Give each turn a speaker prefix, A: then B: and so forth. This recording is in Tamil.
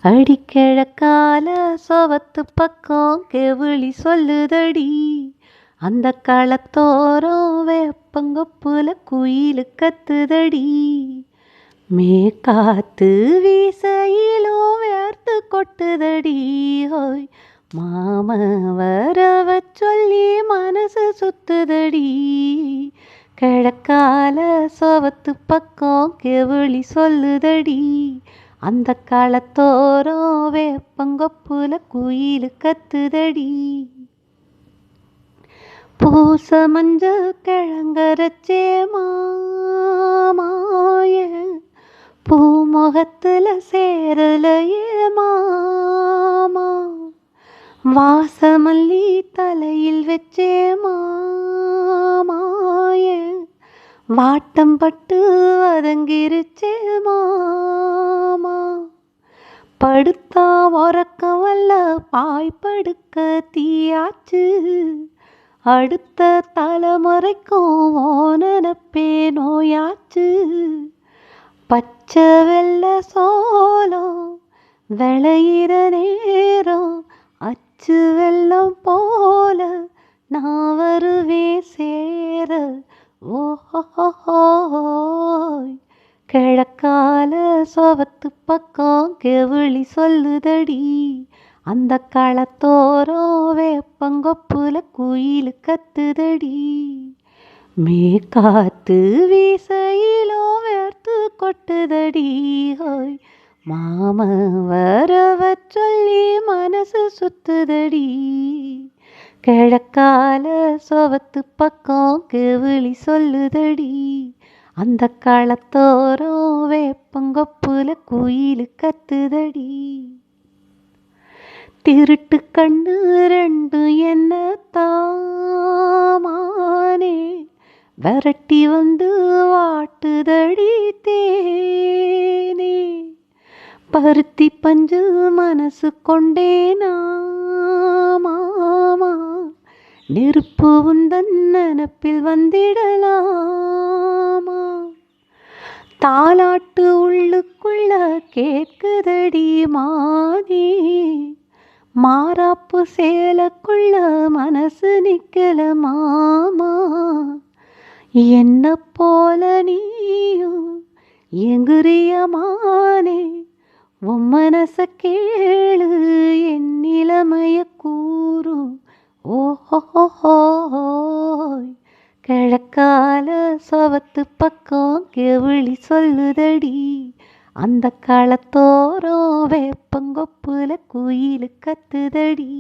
A: அடிக்கிழக்கால சோவத்து பக்கம் கெவிழி சொல்லுதடி, அந்த களத்தோரம் வேப்பங்கொப்புல குயிலு கத்துதடி. மேக்காத்து வீசையிலும் வேர்த்து கொட்டுதடி, ஹோய் மாம வரவ சொல்லி மனசு சுத்துதடி. கிழக்கால சோவத்து பக்கம் கெவிழி சொல்லுதடி, அந்த களத்தோரம் வேப்பங்கொப்புல குயிலு கத்துதடி. பூச மஞ்ச கிழங்கரச்சே மாமாய, பூமுகத்துல சேரலையே மாமா. வாசமல்லி தலையில் வச்சே மாமாய, வாட்டம் பட்டு வதங்கிருச்சே மாமா. படுத்தா உறக்கம் வல்ல பாய் படுக்க தீயாச்சு, அடுத்த தலைமுறைக்கும் ஓனப்பே நோயாச்சு. பச்சை வெள்ள சோளம் விளையிற நேரம், அச்சு வெள்ளம் போல நான் வருவே சேர. ஓஹோய் கிழக்கால சோவத்து பக்கம் கெவிழி சொல்லுதடி, அந்த களத்தோரம் வேப்பங்கொப்புல குயிலு கத்துதடி. மேக்காத்து வீசையிலோ வேர்த்து கொட்டுதடி, ஹோய் மாம வரவ சொல்லி மனசு சுத்துதடி. கிழக்கால சோவத்து பக்கம் கெவிழி சொல்லுதடி, அந்த களத்தோரம் வேப்பங்கொப்புல குயிலு கத்துதடி. திருட்டு கண்ணு ரெண்டு என்ன தாமானே, விரட்டி வந்து வாட்டுதடி தேனே. பருத்தி பஞ்சு மனசு கொண்டேனா மாமா, நெருப்பு உந்தன் நினப்பில் வந்திடலாமா. தாலாட்டு உள்ளுக்குள்ள கேட்குதடி மானே, மாறாப்பு சேலக்குள்ள மனசு நிக்கல மாமா. என்ன போல நீயும் எங்குரியமானே, உன் மனச கேளு என் நிலைமைய கூறும். ஓஹோய் கிழக்கால சோவத்து பக்கம் கெவிழி சொல்லுதடி, அந்த களத்தோரம் வேப்பங்கொப்புல குயிலு கத்துதடி.